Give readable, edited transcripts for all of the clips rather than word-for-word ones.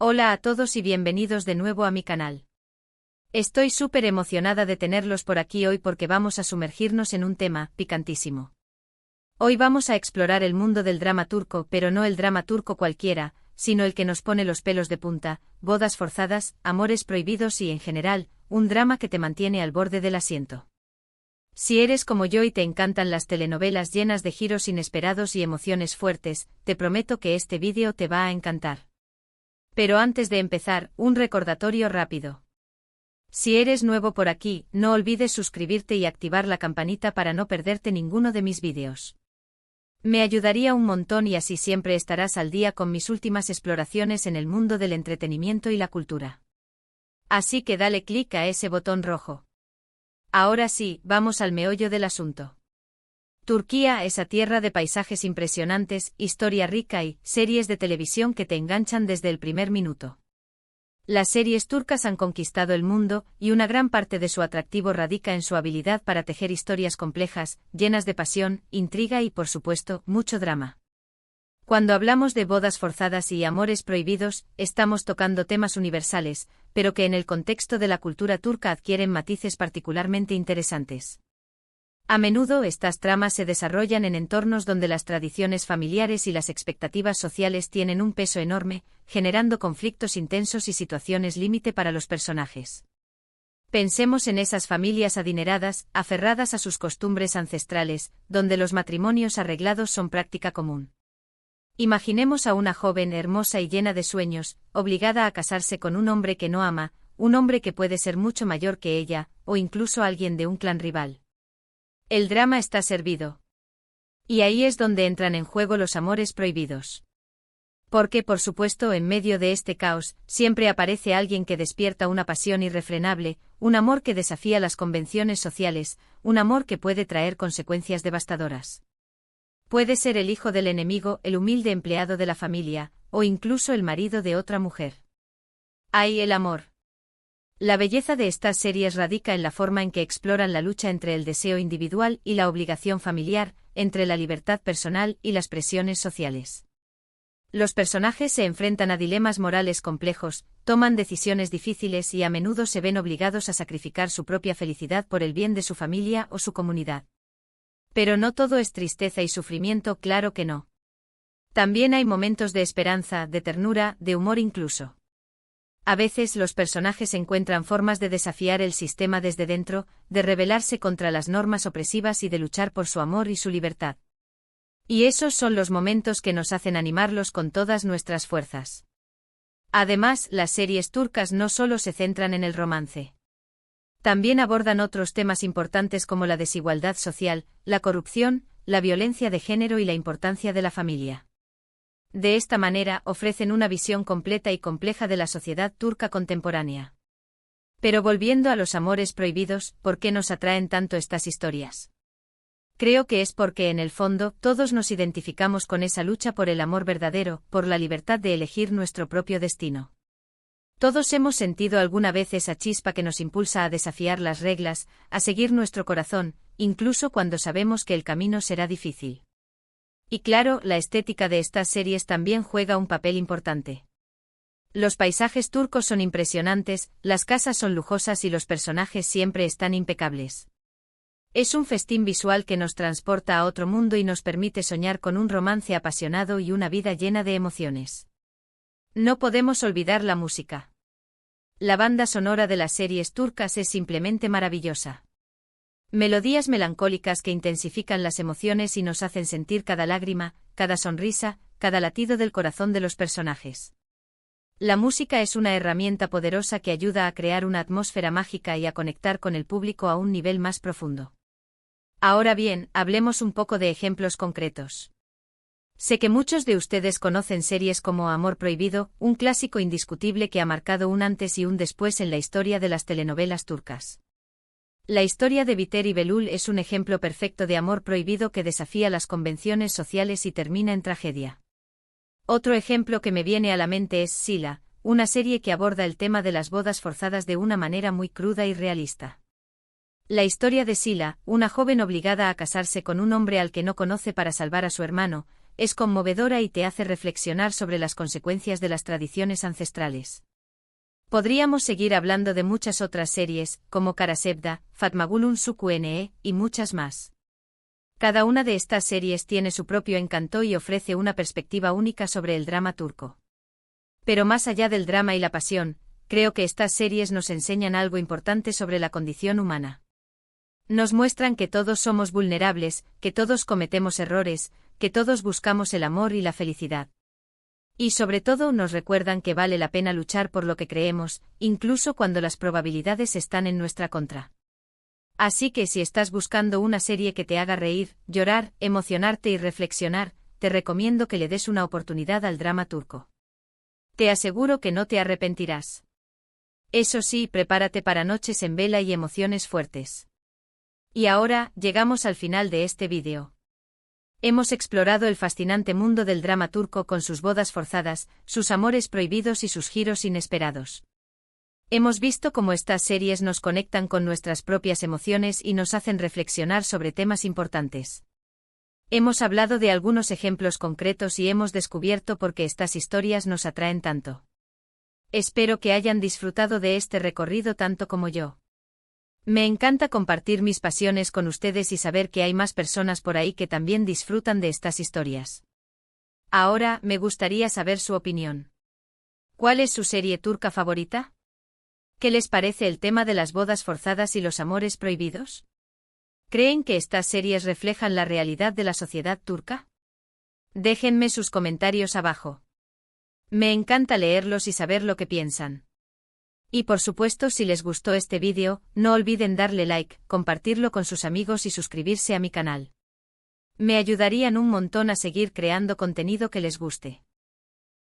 Hola a todos y bienvenidos de nuevo a mi canal. Estoy súper emocionada de tenerlos por aquí hoy porque vamos a sumergirnos en un tema picantísimo. Hoy vamos a explorar el mundo del drama turco, pero no el drama turco cualquiera, sino el que nos pone los pelos de punta, bodas forzadas, amores prohibidos y en general, un drama que te mantiene al borde del asiento. Si eres como yo y te encantan las telenovelas llenas de giros inesperados y emociones fuertes, te prometo que este vídeo te va a encantar. Pero antes de empezar, un recordatorio rápido. Si eres nuevo por aquí, no olvides suscribirte y activar la campanita para no perderte ninguno de mis vídeos. Me ayudaría un montón y así siempre estarás al día con mis últimas exploraciones en el mundo del entretenimiento y la cultura. Así que dale clic a ese botón rojo. Ahora sí, vamos al meollo del asunto. Turquía, esa tierra de paisajes impresionantes, historia rica y series de televisión que te enganchan desde el primer minuto. Las series turcas han conquistado el mundo, y una gran parte de su atractivo radica en su habilidad para tejer historias complejas, llenas de pasión, intriga y, por supuesto, mucho drama. Cuando hablamos de bodas forzadas y amores prohibidos, estamos tocando temas universales, pero que en el contexto de la cultura turca adquieren matices particularmente interesantes. A menudo estas tramas se desarrollan en entornos donde las tradiciones familiares y las expectativas sociales tienen un peso enorme, generando conflictos intensos y situaciones límite para los personajes. Pensemos en esas familias adineradas, aferradas a sus costumbres ancestrales, donde los matrimonios arreglados son práctica común. Imaginemos a una joven hermosa y llena de sueños, obligada a casarse con un hombre que no ama, un hombre que puede ser mucho mayor que ella, o incluso alguien de un clan rival. El drama está servido. Y ahí es donde entran en juego los amores prohibidos. Porque, por supuesto, en medio de este caos, siempre aparece alguien que despierta una pasión irrefrenable, un amor que desafía las convenciones sociales, un amor que puede traer consecuencias devastadoras. Puede ser el hijo del enemigo, el humilde empleado de la familia, o incluso el marido de otra mujer. ¡Ay, el amor! La belleza de estas series radica en la forma en que exploran la lucha entre el deseo individual y la obligación familiar, entre la libertad personal y las presiones sociales. Los personajes se enfrentan a dilemas morales complejos, toman decisiones difíciles y a menudo se ven obligados a sacrificar su propia felicidad por el bien de su familia o su comunidad. Pero no todo es tristeza y sufrimiento, claro que no. También hay momentos de esperanza, de ternura, de humor incluso. A veces los personajes encuentran formas de desafiar el sistema desde dentro, de rebelarse contra las normas opresivas y de luchar por su amor y su libertad. Y esos son los momentos que nos hacen animarlos con todas nuestras fuerzas. Además, las series turcas no solo se centran en el romance. También abordan otros temas importantes como la desigualdad social, la corrupción, la violencia de género y la importancia de la familia. De esta manera ofrecen una visión completa y compleja de la sociedad turca contemporánea. Pero volviendo a los amores prohibidos, ¿por qué nos atraen tanto estas historias? Creo que es porque en el fondo todos nos identificamos con esa lucha por el amor verdadero, por la libertad de elegir nuestro propio destino. Todos hemos sentido alguna vez esa chispa que nos impulsa a desafiar las reglas, a seguir nuestro corazón, incluso cuando sabemos que el camino será difícil. Y claro, la estética de estas series también juega un papel importante. Los paisajes turcos son impresionantes, las casas son lujosas y los personajes siempre están impecables. Es un festín visual que nos transporta a otro mundo y nos permite soñar con un romance apasionado y una vida llena de emociones. No podemos olvidar la música. La banda sonora de las series turcas es simplemente maravillosa. Melodías melancólicas que intensifican las emociones y nos hacen sentir cada lágrima, cada sonrisa, cada latido del corazón de los personajes. La música es una herramienta poderosa que ayuda a crear una atmósfera mágica y a conectar con el público a un nivel más profundo. Ahora bien, hablemos un poco de ejemplos concretos. Sé que muchos de ustedes conocen series como Amor Prohibido, un clásico indiscutible que ha marcado un antes y un después en la historia de las telenovelas turcas. La historia de Biter y Belul es un ejemplo perfecto de amor prohibido que desafía las convenciones sociales y termina en tragedia. Otro ejemplo que me viene a la mente es Sila, una serie que aborda el tema de las bodas forzadas de una manera muy cruda y realista. La historia de Sila, una joven obligada a casarse con un hombre al que no conoce para salvar a su hermano, es conmovedora y te hace reflexionar sobre las consecuencias de las tradiciones ancestrales. Podríamos seguir hablando de muchas otras series, como Karasevda, Fatmagulun Suku-Ne, y muchas más. Cada una de estas series tiene su propio encanto y ofrece una perspectiva única sobre el drama turco. Pero más allá del drama y la pasión, creo que estas series nos enseñan algo importante sobre la condición humana. Nos muestran que todos somos vulnerables, que todos cometemos errores, que todos buscamos el amor y la felicidad. Y sobre todo nos recuerdan que vale la pena luchar por lo que creemos, incluso cuando las probabilidades están en nuestra contra. Así que si estás buscando una serie que te haga reír, llorar, emocionarte y reflexionar, te recomiendo que le des una oportunidad al drama turco. Te aseguro que no te arrepentirás. Eso sí, prepárate para noches en vela y emociones fuertes. Y ahora, llegamos al final de este vídeo. Hemos explorado el fascinante mundo del drama turco con sus bodas forzadas, sus amores prohibidos y sus giros inesperados. Hemos visto cómo estas series nos conectan con nuestras propias emociones y nos hacen reflexionar sobre temas importantes. Hemos hablado de algunos ejemplos concretos y hemos descubierto por qué estas historias nos atraen tanto. Espero que hayan disfrutado de este recorrido tanto como yo. Me encanta compartir mis pasiones con ustedes y saber que hay más personas por ahí que también disfrutan de estas historias. Ahora, me gustaría saber su opinión. ¿Cuál es su serie turca favorita? ¿Qué les parece el tema de las bodas forzadas y los amores prohibidos? ¿Creen que estas series reflejan la realidad de la sociedad turca? Déjenme sus comentarios abajo. Me encanta leerlos y saber lo que piensan. Y por supuesto, si les gustó este vídeo, no olviden darle like, compartirlo con sus amigos y suscribirse a mi canal. Me ayudarían un montón a seguir creando contenido que les guste.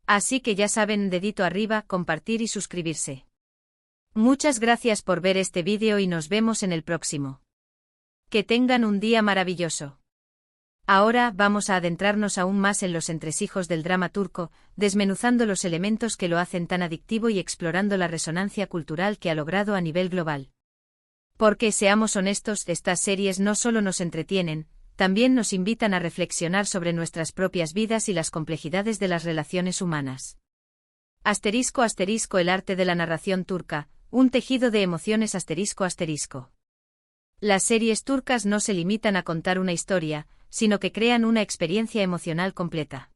Así que ya saben, dedito arriba, compartir y suscribirse. Muchas gracias por ver este vídeo y nos vemos en el próximo. Que tengan un día maravilloso. Ahora vamos a adentrarnos aún más en los entresijos del drama turco, desmenuzando los elementos que lo hacen tan adictivo y explorando la resonancia cultural que ha logrado a nivel global. Porque, seamos honestos, estas series no solo nos entretienen, también nos invitan a reflexionar sobre nuestras propias vidas y las complejidades de las relaciones humanas. Asterisco asterisco el arte de la narración turca, un tejido de emociones asterisco asterisco. Las series turcas no se limitan a contar una historia, sino que crean una experiencia emocional completa.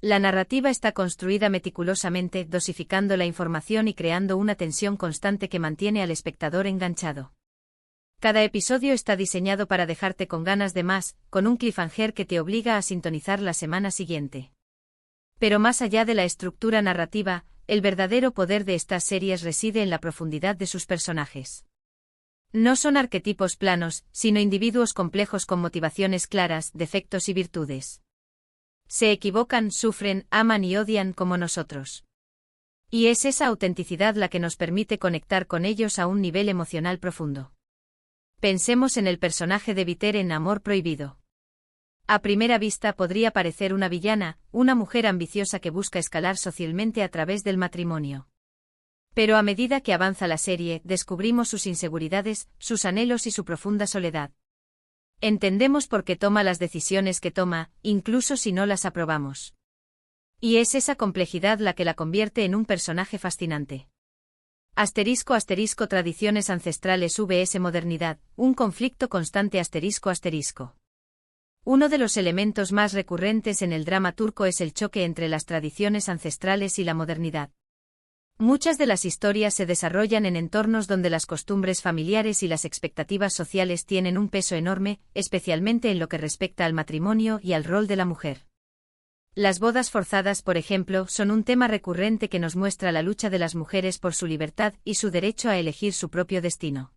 La narrativa está construida meticulosamente, dosificando la información y creando una tensión constante que mantiene al espectador enganchado. Cada episodio está diseñado para dejarte con ganas de más, con un cliffhanger que te obliga a sintonizar la semana siguiente. Pero más allá de la estructura narrativa, el verdadero poder de estas series reside en la profundidad de sus personajes. No son arquetipos planos, sino individuos complejos con motivaciones claras, defectos y virtudes. Se equivocan, sufren, aman y odian como nosotros. Y es esa autenticidad la que nos permite conectar con ellos a un nivel emocional profundo. Pensemos en el personaje de Biter en Amor Prohibido. A primera vista podría parecer una villana, una mujer ambiciosa que busca escalar socialmente a través del matrimonio. Pero a medida que avanza la serie, descubrimos sus inseguridades, sus anhelos y su profunda soledad. Entendemos por qué toma las decisiones que toma, incluso si no las aprobamos. Y es esa complejidad la que la convierte en un personaje fascinante. Asterisco asterisco tradiciones ancestrales vs modernidad, un conflicto constante asterisco asterisco. Uno de los elementos más recurrentes en el drama turco es el choque entre las tradiciones ancestrales y la modernidad. Muchas de las historias se desarrollan en entornos donde las costumbres familiares y las expectativas sociales tienen un peso enorme, especialmente en lo que respecta al matrimonio y al rol de la mujer. Las bodas forzadas, por ejemplo, son un tema recurrente que nos muestra la lucha de las mujeres por su libertad y su derecho a elegir su propio destino.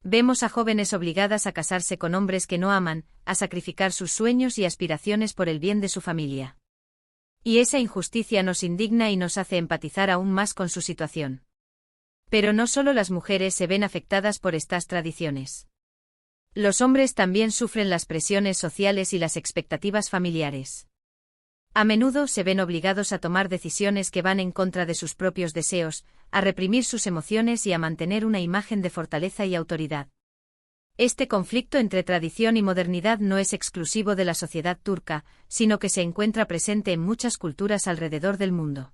Vemos a jóvenes obligadas a casarse con hombres que no aman, a sacrificar sus sueños y aspiraciones por el bien de su familia. Y esa injusticia nos indigna y nos hace empatizar aún más con su situación. Pero no solo las mujeres se ven afectadas por estas tradiciones. Los hombres también sufren las presiones sociales y las expectativas familiares. A menudo se ven obligados a tomar decisiones que van en contra de sus propios deseos, a reprimir sus emociones y a mantener una imagen de fortaleza y autoridad. Este conflicto entre tradición y modernidad no es exclusivo de la sociedad turca, sino que se encuentra presente en muchas culturas alrededor del mundo.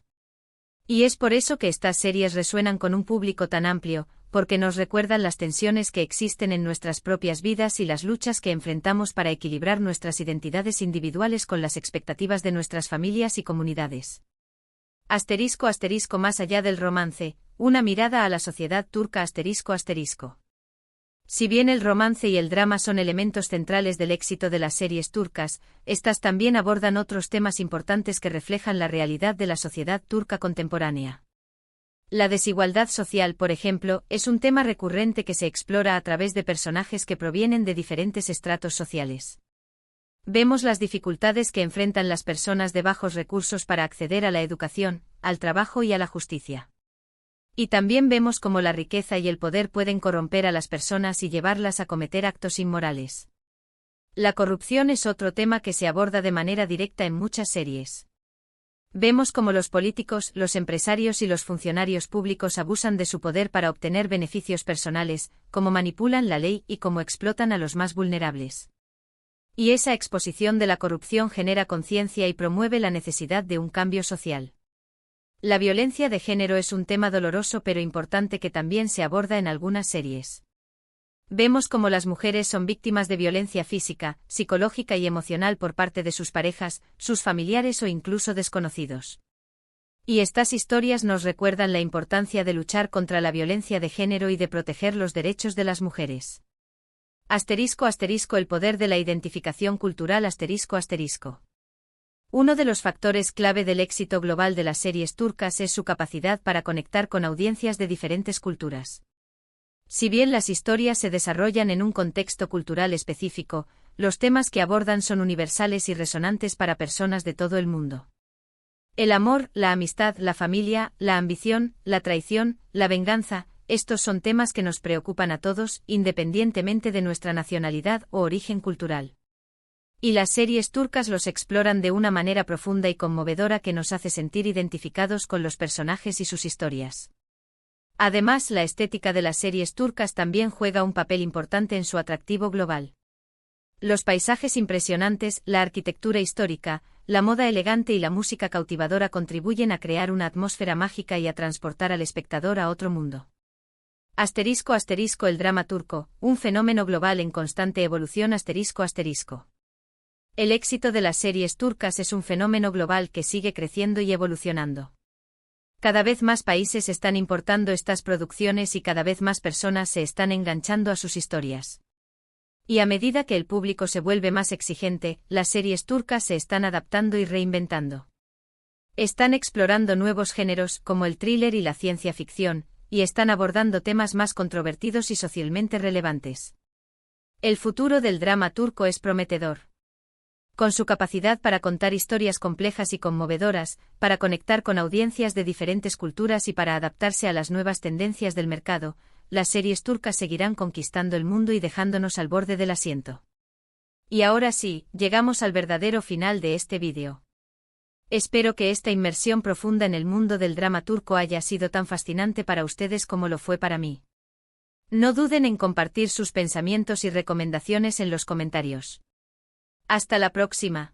Y es por eso que estas series resuenan con un público tan amplio, porque nos recuerdan las tensiones que existen en nuestras propias vidas y las luchas que enfrentamos para equilibrar nuestras identidades individuales con las expectativas de nuestras familias y comunidades. Asterisco asterisco más allá del romance, una mirada a la sociedad turca asterisco asterisco. Si bien el romance y el drama son elementos centrales del éxito de las series turcas, estas también abordan otros temas importantes que reflejan la realidad de la sociedad turca contemporánea. La desigualdad social, por ejemplo, es un tema recurrente que se explora a través de personajes que provienen de diferentes estratos sociales. Vemos las dificultades que enfrentan las personas de bajos recursos para acceder a la educación, al trabajo y a la justicia. Y también vemos cómo la riqueza y el poder pueden corromper a las personas y llevarlas a cometer actos inmorales. La corrupción es otro tema que se aborda de manera directa en muchas series. Vemos cómo los políticos, los empresarios y los funcionarios públicos abusan de su poder para obtener beneficios personales, cómo manipulan la ley y cómo explotan a los más vulnerables. Y esa exposición de la corrupción genera conciencia y promueve la necesidad de un cambio social. La violencia de género es un tema doloroso pero importante que también se aborda en algunas series. Vemos cómo las mujeres son víctimas de violencia física, psicológica y emocional por parte de sus parejas, sus familiares o incluso desconocidos. Y estas historias nos recuerdan la importancia de luchar contra la violencia de género y de proteger los derechos de las mujeres. Asterisco asterisco el poder de la identificación cultural asterisco asterisco. Uno de los factores clave del éxito global de las series turcas es su capacidad para conectar con audiencias de diferentes culturas. Si bien las historias se desarrollan en un contexto cultural específico, los temas que abordan son universales y resonantes para personas de todo el mundo. El amor, la amistad, la familia, la ambición, la traición, la venganza, estos son temas que nos preocupan a todos, independientemente de nuestra nacionalidad o origen cultural. Y las series turcas los exploran de una manera profunda y conmovedora que nos hace sentir identificados con los personajes y sus historias. Además, la estética de las series turcas también juega un papel importante en su atractivo global. Los paisajes impresionantes, la arquitectura histórica, la moda elegante y la música cautivadora contribuyen a crear una atmósfera mágica y a transportar al espectador a otro mundo. Asterisco asterisco el drama turco, un fenómeno global en constante evolución asterisco asterisco. El éxito de las series turcas es un fenómeno global que sigue creciendo y evolucionando. Cada vez más países están importando estas producciones y cada vez más personas se están enganchando a sus historias. Y a medida que el público se vuelve más exigente, las series turcas se están adaptando y reinventando. Están explorando nuevos géneros como el thriller y la ciencia ficción, y están abordando temas más controvertidos y socialmente relevantes. El futuro del drama turco es prometedor. Con su capacidad para contar historias complejas y conmovedoras, para conectar con audiencias de diferentes culturas y para adaptarse a las nuevas tendencias del mercado, las series turcas seguirán conquistando el mundo y dejándonos al borde del asiento. Y ahora sí, llegamos al verdadero final de este vídeo. Espero que esta inmersión profunda en el mundo del drama turco haya sido tan fascinante para ustedes como lo fue para mí. No duden en compartir sus pensamientos y recomendaciones en los comentarios. Hasta la próxima.